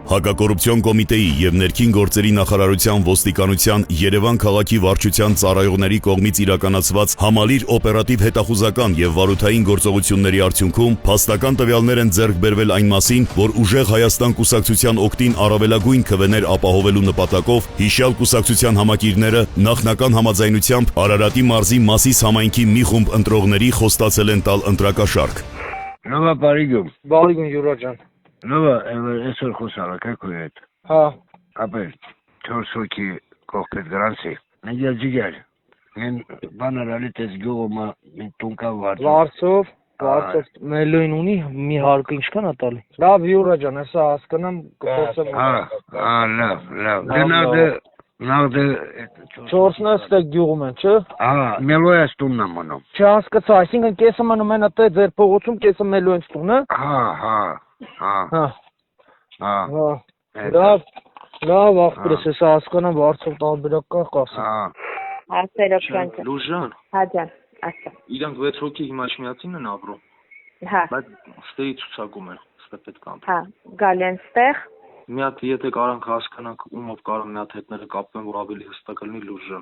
Հակակոռուպցիոն կոմիտեի եւ ներքին գործերի նախարարության ոստիկանության Երևան քաղաքի վարչության ծառայողների կողմից իրականացված համալիր օպերատիվ հետախուզական եւ վարութային գործողությունների արդյունքում փաստական տվյալներ են ձեռք բերվել այն մասին, որ ուժեղ Հայաստան կուսակցության օգտին առավելագույն քվեներ ապահովելու նպատակով հիշյալ կուսակցության համակիրները նախնական համաձայնությամբ Արարատի մարզի Մասիս համայնքի մի խումբ ընտրողների խոստացել են տալ ընտրակաշառք։ Նովա բարիգում։ Բարիգում Յուրա ջան։ Նովա այսօր խոսալը կայքույդ։ Հա։ Ապեր 4 հոգի կողքդ գրանցի։ Նեգել ջիգել։ Են բանալի տես գոմա տունկա Վարսով մելոին ունի մի հարկը ինչքան է տալի։ Լավ Յուրա ջան, հեսա հասկանամ կխոսեմ։ Լավ։ Նավդը 4-ն ստե գյուղում են, չէ։ Մելոյս տունն եմ մնում։ Չհասկացա, այսինքն կեսը մնում են այդտեղ ձեր փողոցում, կեսը մելոյից տունը։ Լավ ախպրես, հեսա հասկանամ Վարսով տարբերակ կա կասեմ։ Ասերոքյան։ Լուժան։ Հա ջան, ասա։ Իրանք 6 հոգի հիմա Շմիացին են ապրում։ Հա։ Բայց ստեի ցուցակում են, ստե պետք է։ Հա, գալ են ստեղ։ Մի հատ եթե կարանք հասկանանք ումով կարող մի հատ հետները կապվեն, որ ավելի հստակ լինի Լուժան։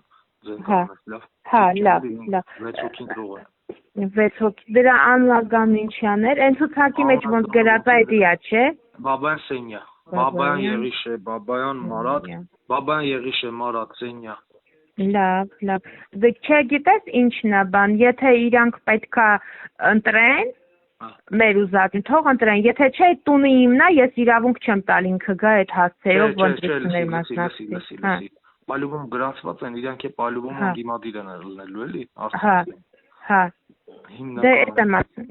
Լավ։ Հա, լավ։ 6 հոգին գրող են։ 6 հոգի։ Դրա անվագան ինչյաներ, այն ցուցակի մեջ ոնց գրած է դիա, չէ։ Բաբայան Սենյա, Բաբայան Եղիշե, Բաբայան Մարատ, Բաբայան Եղիշե Մարատ Սենյա։ Լավ։ Դե չգիտես ինչն է բան, եթե իրանք պետքա ընտրեն մեր ուզածին թող ընտրեն, եթե չէ տունը իմն է, ես իրավունք չեմ տալ ինքը գա այդ հասցեով ընտրությունների մասնակցի։ Պալյուվում գրանցված են, իրանք է պալյուվում դիմադիր են լինելու էլի։ Հա։ Դե այդ եմ ասում։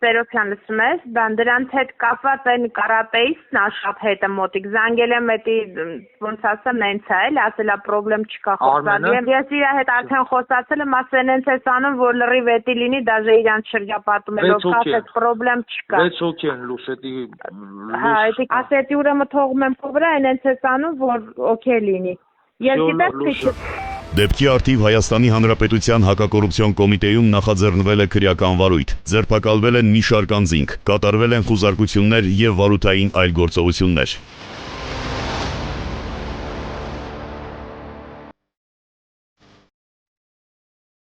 Սերոքյան լսում ես, դրանց հետ կապված այն կարատեիստն է շատ հետը մոտիկ, զանգել եմ էդի ոնց ասեմ նենց է էլ, ասելա պրոբլեմ չկա խոսալի եմ, ես իր հետ արդեն խոսացել եմ, ասել նենց ես անում, որ լրիվ էդի լինի, դաժե իրանց շրջապատում էլ ասես պրոբլեմ չկա։ 6 հոգի են լուս էդի։ Հա, էդի ասետի ուրեմն թողում եմ փո վրա, նենց ես անում, որ օքեյ լինի։ Ես գիտես թե Դեպքի արդիվ Հայաստանի Հանրապետության հակակոռուպցիոն կոմիտեում նախաձեռնվել է քրեական վարույթ, ձերբակալվել են մի շարք անձինք, կատարվել են խուզարկություններ եւ վարութային այլ գործողություններ։